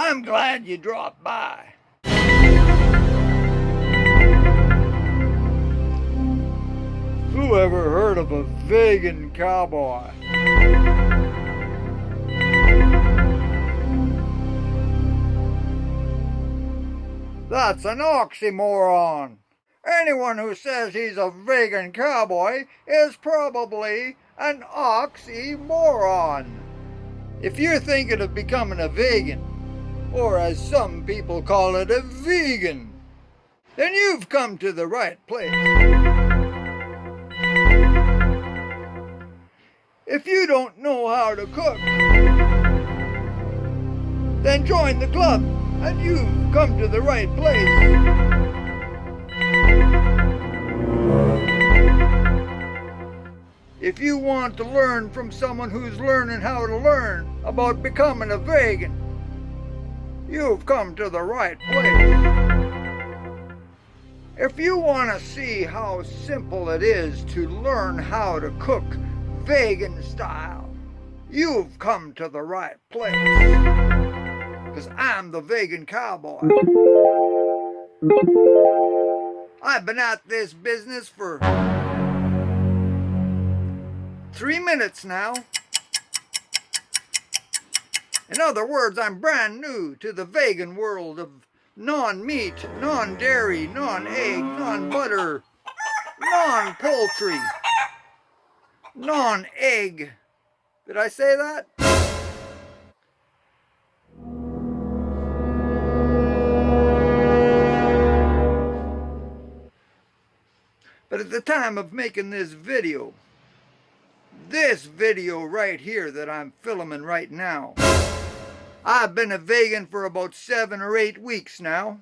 I'm glad you dropped by. Who ever heard of a vegan cowboy? That's an oxymoron. Anyone who says he's a vegan cowboy is probably an oxymoron. If you're thinking of becoming a vegan, or as some people call it, a vegan, then you've come to the right place. If you don't know how to cook, then join the club and you've come to the right place. If you want to learn from someone who's learning how to learn about becoming a vegan, you've come to the right place. If you want to see how simple it is to learn how to cook vegan style, you've come to the right place. Because I'm the Vegan Cowboy. I've been at this business for 3 minutes now. In other words, I'm brand new to the vegan world of non-meat, non-dairy, non-egg, non-butter, non-poultry, non-egg. Did I say that? But at the time of making this video right here that I'm filming right now, I've been a vegan for about 7 or 8 weeks now.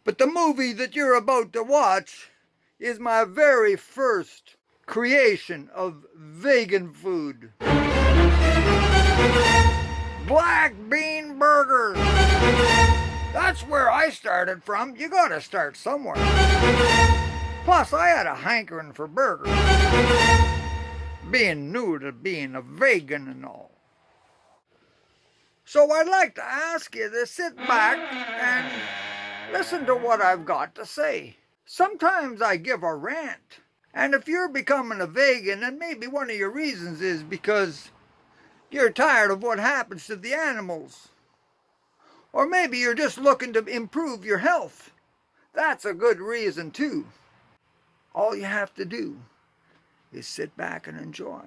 But the movie that you're about to watch is my very first creation of vegan food. Black bean burgers. That's where I started from. You gotta start somewhere. Plus, I had a hankering for burgers. Being new to being a vegan and all. So I'd like to ask you to sit back and listen to what I've got to say. Sometimes I give a rant. And if you're becoming a vegan, and maybe one of your reasons is because you're tired of what happens to the animals. Or maybe you're just looking to improve your health. That's a good reason too. All you have to do is sit back and enjoy.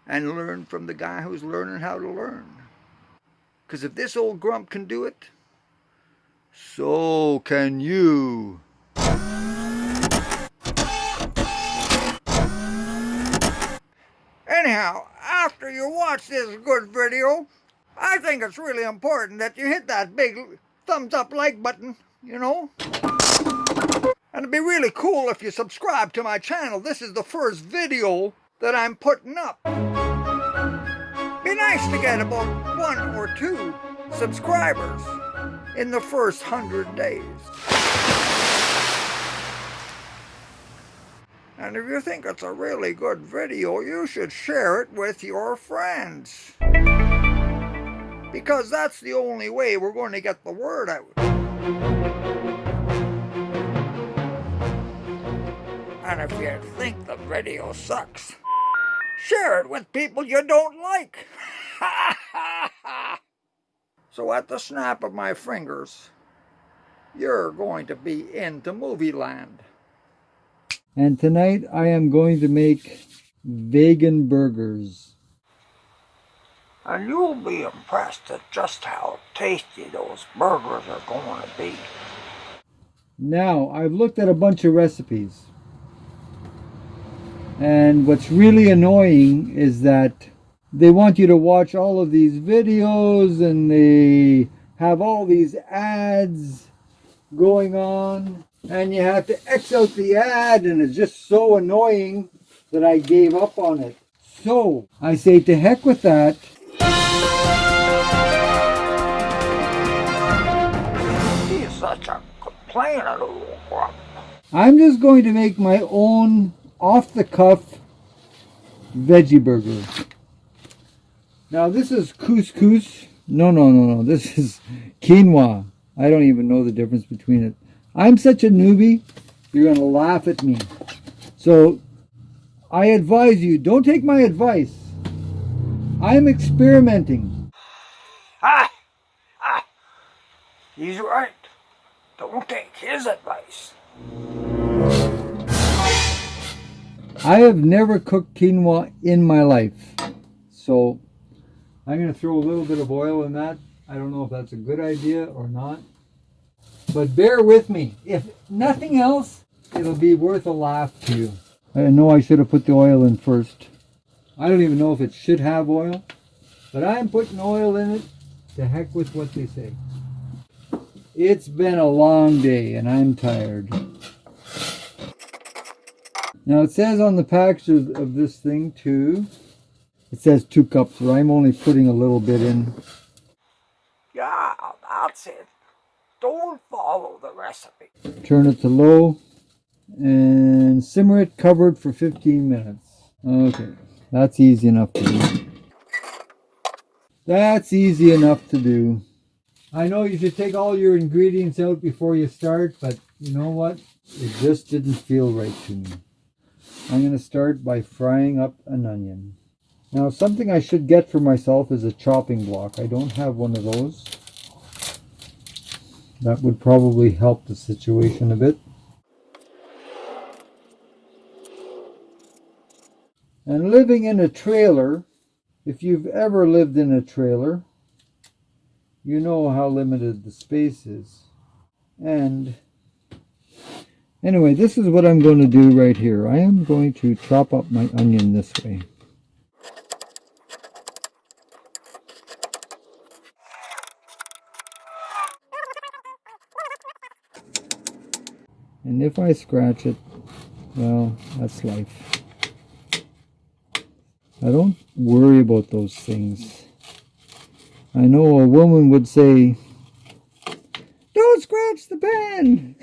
And learn from the guy who's learning how to learn. Because if this old grump can do it, so can you. Anyhow, after you watch this good video, I think it's really important that you hit that big thumbs up like button, you know. And it'd be really cool if you subscribe to my channel. This is the first video that I'm putting up. Be nice to get about 1 or 2 subscribers in the first 100 days. And if you think it's a really good video, you should share it with your friends. Because that's the only way we're going to get the word out. And if you think the video sucks, share it with people you don't like. So at the snap of my fingers, you're going to be into movie land. And tonight I am going to make vegan burgers. And you'll be impressed at just how tasty those burgers are going to be. Now, I've looked at a bunch of recipes. And what's really annoying is that they want you to watch all of these videos and they have all these ads going on. And you have to X out the ad, and it's just so annoying that I gave up on it. So, I say to heck with that. He's such a complaining little grump. I'm just going to make my own off-the-cuff veggie burger. Now this is couscous. No. This is quinoa. I don't even know the difference between it. I'm such a newbie, you're going to laugh at me. So I advise you, don't take my advice. I'm experimenting. He's right. Don't take his advice. I have never cooked quinoa in my life. So I'm going to throw a little bit of oil in that. I don't know if that's a good idea or not. But bear with me. If nothing else, it'll be worth a laugh to you. I know I should have put the oil in first. I don't even know if it should have oil. But I'm putting oil in it. To heck with what they say. It's been a long day and I'm tired. Now it says on the package of this thing too, it says 2 cups, but I'm only putting a little bit in. Yeah, that's it. Don't follow the recipe. Turn it to low and simmer it covered for 15 minutes. Okay, that's easy enough to do. That's easy enough to do. I know you should take all your ingredients out before you start, but you know what? It just didn't feel right to me. I'm going to start by frying up an onion. Now, something I should get for myself is a chopping block. I don't have one of those. That would probably help the situation a bit. And living in a trailer, if you've ever lived in a trailer, you know how limited the space is. And anyway, this is what I'm going to do right here. I am going to chop up my onion this way. And if I scratch it, well, that's life. I don't worry about those things. I know a woman would say, "Don't scratch the pan."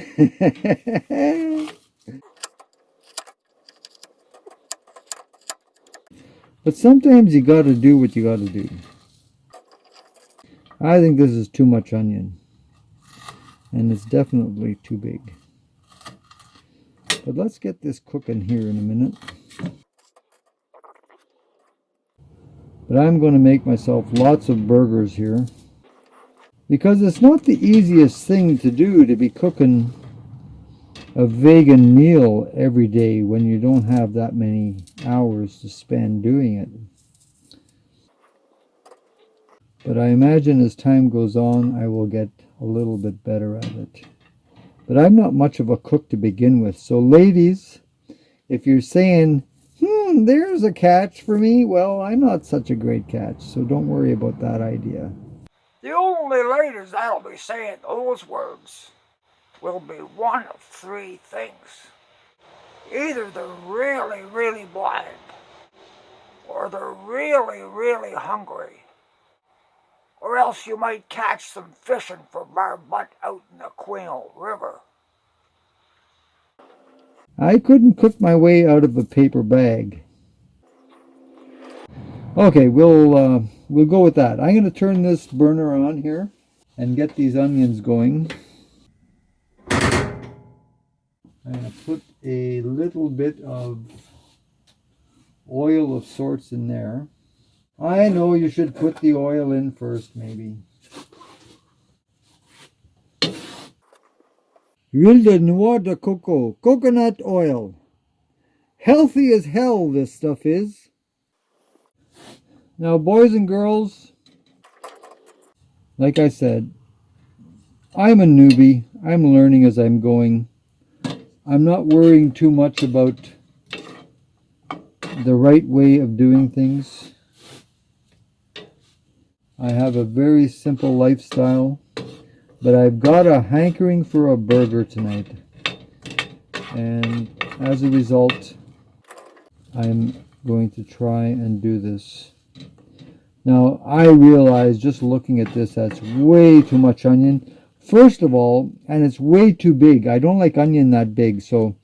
But sometimes you got to do what you got to do. I think this is too much onion. And it's definitely too big. But let's get this cooking here in a minute. But I'm going to make myself lots of burgers here. Because it's not the easiest thing to do to be cooking a vegan meal every day when you don't have that many hours to spend doing it. But I imagine as time goes on, I will get a little bit better at it. But I'm not much of a cook to begin with. So ladies, if you're saying, there's a catch for me, well, I'm not such a great catch. So don't worry about that idea. The only ladies that'll be saying those words will be one of 3 things. Either they're really, really blind, or they're really, really hungry, or else you might catch them fishing for barbot out in the Quail River. I couldn't cook my way out of a paper bag. Okay, we'll go with that. I'm going to turn this burner on here and get these onions going. I'm going to put a little bit of oil of sorts in there. I know you should put the oil in first, maybe. Huile de noix de coco, coconut oil. Healthy as hell, this stuff is. Now, boys and girls, like I said, I'm a newbie. I'm learning as I'm going. I'm not worrying too much about the right way of doing things. I have a very simple lifestyle, but I've got a hankering for a burger tonight. And as a result, I'm going to try and do this. Now, I realize just looking at this, that's way too much onion. First of all, and it's way too big. I don't like onion that big, so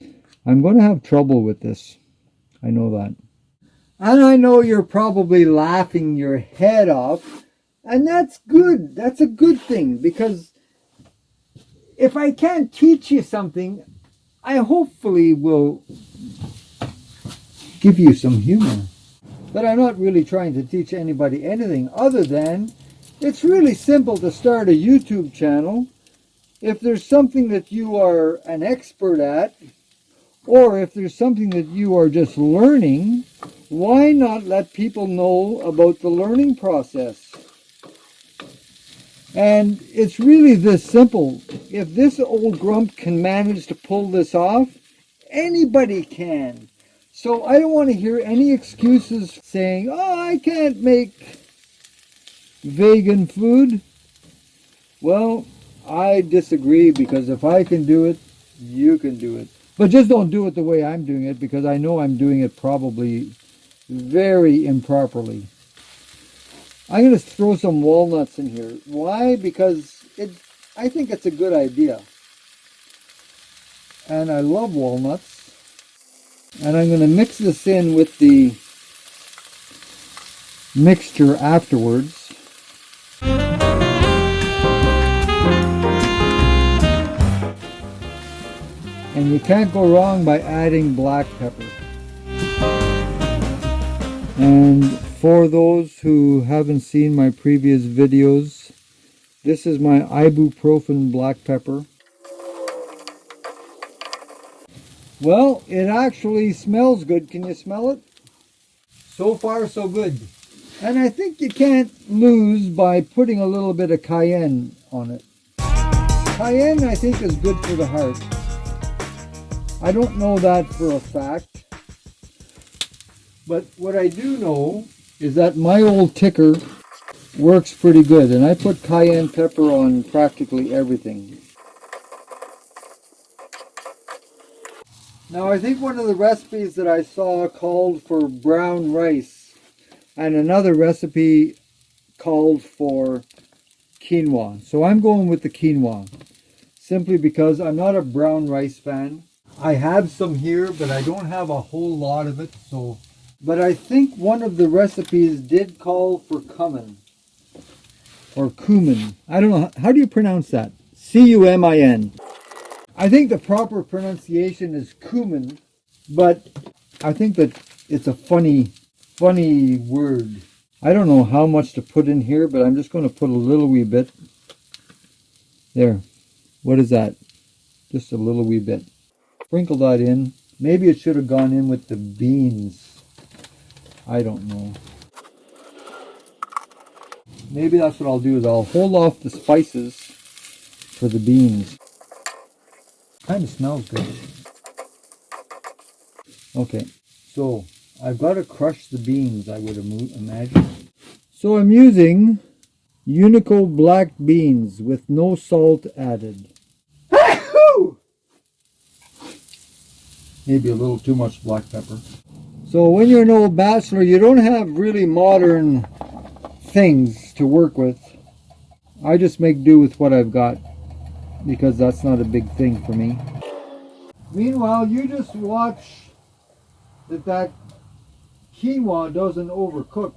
I'm going to have trouble with this. I know that. And I know you're probably laughing your head off. And that's good. That's a good thing, because if I can't teach you something, I hopefully will give you some humor. But I'm not really trying to teach anybody anything other than it's really simple to start a YouTube channel. If there's something that you are an expert at, or if there's something that you are just learning, why not let people know about the learning process? And it's really this simple. If this old grump can manage to pull this off, anybody can. So I don't want to hear any excuses saying, oh, I can't make vegan food. Well, I disagree, because if I can do it, you can do it. But just don't do it the way I'm doing it, because I know I'm doing it probably very improperly. I'm going to throw some walnuts in here. Why? Because I think it's a good idea. And I love walnuts. And I'm going to mix this in with the mixture afterwards. And you can't go wrong by adding black pepper. And for those who haven't seen my previous videos, this is my ibuprofen black pepper. Well, it actually smells good. Can you smell it? So far, so good. And I think you can't lose by putting a little bit of cayenne on it. Cayenne, I think, is good for the heart. I don't know that for a fact. But what I do know is that my old ticker works pretty good. And I put cayenne pepper on practically everything. Now, I think one of the recipes that I saw called for brown rice, and another recipe called for quinoa. So I'm going with the quinoa, simply because I'm not a brown rice fan. I have some here, but I don't have a whole lot of it. But I think one of the recipes did call for cumin, or cumin. I don't know. How do you pronounce that? C-U-M-I-N. I think the proper pronunciation is cumin, but I think that it's a funny word. I don't know how much to put in here, but I'm just going to put a little wee bit. There. What is that? Just a little wee bit. Sprinkle that in. Maybe it should have gone in with the beans. I don't know. Maybe that's what I'll do, is I'll hold off the spices for the beans. Kind of smells good. Okay, so I've got to crush the beans, I would imagine. So I'm using Unico black beans with no salt added. Maybe a little too much black pepper. So when you're an old bachelor, you don't have really modern things to work with. I just make do with what I've got, because that's not a big thing for me. Meanwhile, you just watch that quinoa doesn't overcook.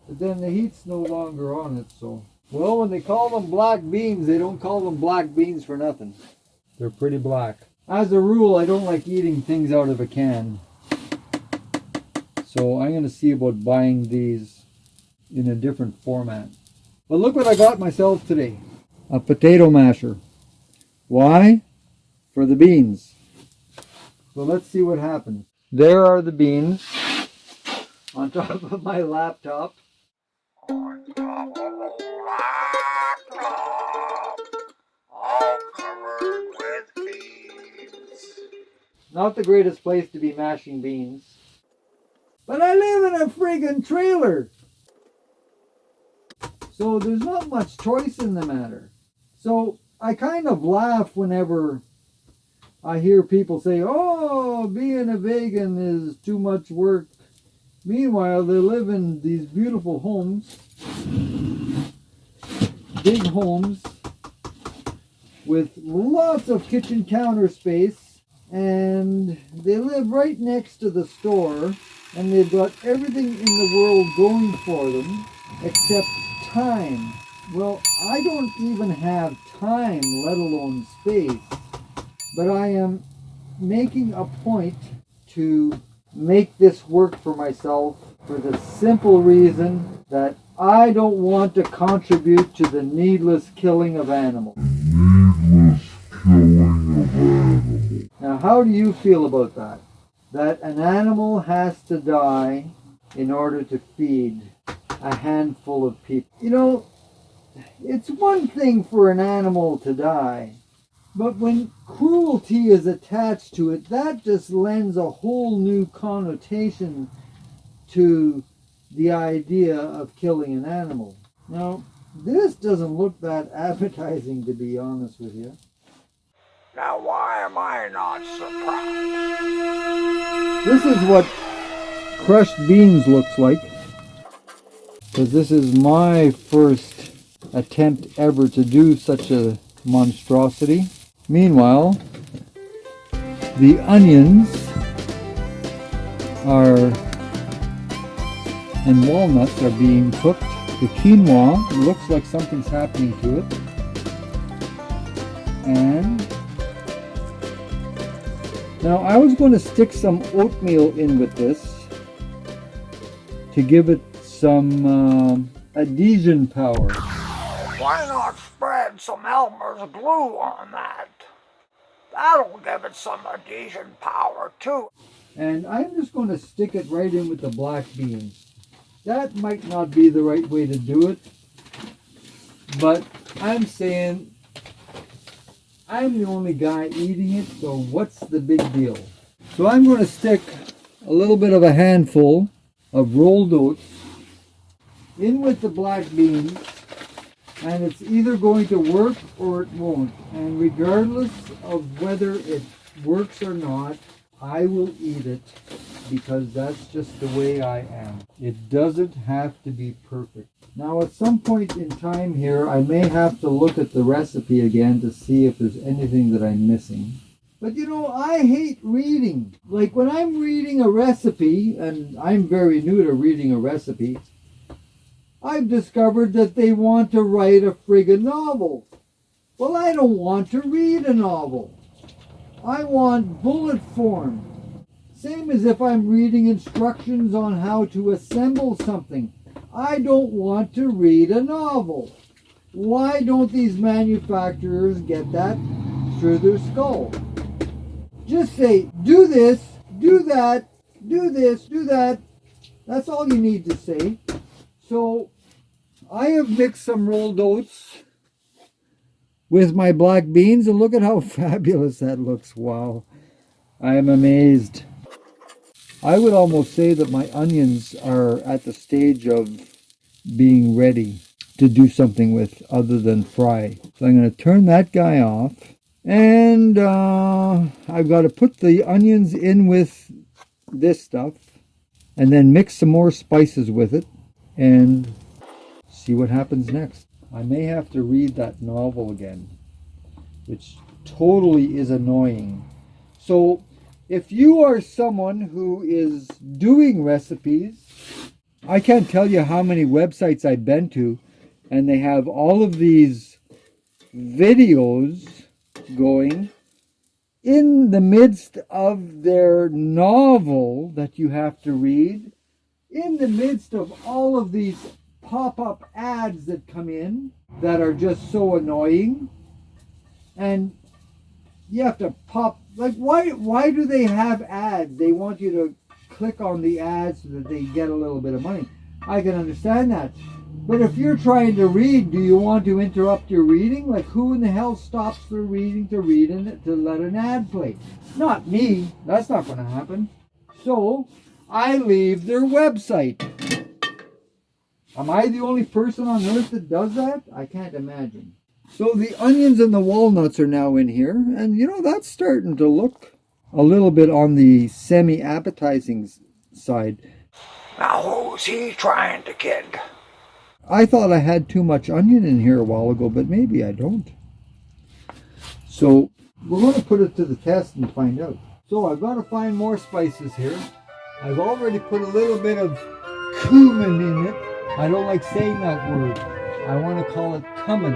But then the heat's no longer on it, so. Well, when they call them black beans, they don't call them black beans for nothing. They're pretty black. As a rule, I don't like eating things out of a can. So I'm going to see about buying these in a different format. But look what I got myself today. A potato masher. Why? For the beans. So let's see what happens. There are the beans on top of my laptop. On top of a laptop, all covered with beans. Not the greatest place to be mashing beans. But I live in a friggin' trailer. So there's not much choice in the matter. So I kind of laugh whenever I hear people say, oh, being a vegan is too much work. Meanwhile, they live in these beautiful homes, big homes, with lots of kitchen counter space, and they live right next to the store, and they've got everything in the world going for them except time. Well, I don't even have time, let alone space, but I am making a point to make this work for myself for the simple reason that I don't want to contribute to the needless killing of animals. Now, how do you feel about that? That an animal has to die in order to feed a handful of people. You know, it's one thing for an animal to die, but when cruelty is attached to it, that just lends a whole new connotation to the idea of killing an animal. Now, this doesn't look that appetizing, to be honest with you. Now why am I not surprised? This is what crushed beans looks like, because this is my first attempt ever to do such a monstrosity. Meanwhile, the onions and walnuts are being cooked. The quinoa looks like something's happening to it. And now I was going to stick some oatmeal in with this to give it some adhesion power. Why not spread some Elmer's glue on that? That'll give it some adhesion power too. And I'm just going to stick it right in with the black beans. That might not be the right way to do it, but I'm saying I'm the only guy eating it, so what's the big deal? So I'm going to stick a little bit of a handful of rolled oats in with the black beans, and it's either going to work or it won't. And regardless of whether it works or not, I will eat it, because that's just the way I am. It doesn't have to be perfect. Now, at some point in time here, I may have to look at the recipe again to see if there's anything that I'm missing. But you know, I hate reading. Like when I'm reading a recipe, and I'm very new to reading a recipe, I've discovered that they want to write a friggin' novel. Well, I don't want to read a novel. I want bullet form. Same as if I'm reading instructions on how to assemble something. I don't want to read a novel. Why don't these manufacturers get that through their skull? Just say, do this, do that, do this, do that. That's all you need to say. So I have mixed some rolled oats with my black beans, and look at how fabulous that looks. Wow, I am amazed. I would almost say that my onions are at the stage of being ready to do something with other than fry. So I'm going to turn that guy off, and I've got to put the onions in with this stuff and then mix some more spices with it and see what happens next. I may have to read that novel again, which totally is annoying. So if you are someone who is doing recipes, I can't tell you how many websites I've been to, and they have all of these videos going in the midst of their novel that you have to read, in the midst of all of these pop-up ads that come in that are just so annoying. And you have to pop, like, why do they have ads? They want you to click on the ads so that they get a little bit of money. I can understand that. But if you're trying to read, do you want to interrupt your reading? Like, who in the hell stops their reading to read and to let an ad play? Not me. That's not going to happen. So I leave their website. Am I the only person on earth that does that? I can't imagine. So the onions and the walnuts are now in here, and you know, that's starting to look a little bit on the semi-appetizing side. Now who's he trying to kid? I thought I had too much onion in here a while ago, but maybe I don't. So we're going to put it to the test and find out. So I've got to find more spices here. I've already put a little bit of cumin in it. I don't like saying that word. I want to call it cumin.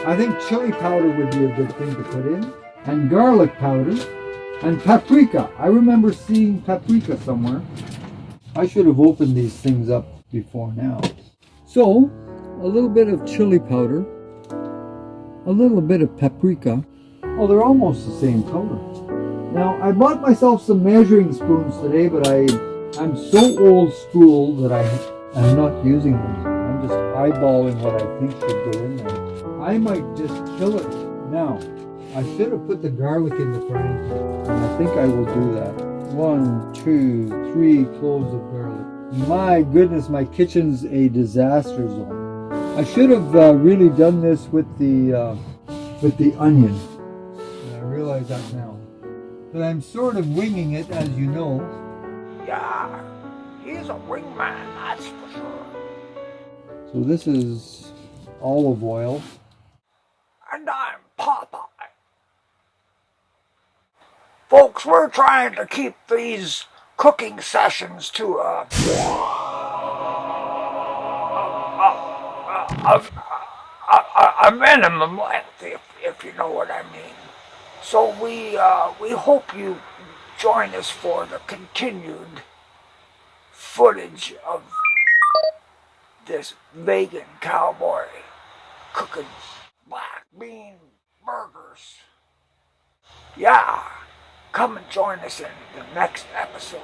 I think chili powder would be a good thing to put in. And garlic powder. And paprika. I remember seeing paprika somewhere. I should have opened these things up before now. So, a little bit of chili powder. A little bit of paprika. Oh, they're almost the same color. Now, I bought myself some measuring spoons today, but I'm so old school that I'm not using them. I'm just eyeballing what I think should go in there. I might just kill it. Now, I should have put the garlic in the frying pan, and I think I will do that. 1, 2, 3 cloves of garlic. My goodness, my kitchen's a disaster zone. I should have really done this with the onion. And I realize that now. But I'm sort of winging it, as you know. Yeah, he's a wingman, that's for sure. So this is olive oil. And I'm Popeye. Folks, we're trying to keep these cooking sessions to a minimum length, if you know what I mean. So we hope you join us for the continued footage of this vegan cowboy cooking black bean burgers. Yeah, come and join us in the next episode.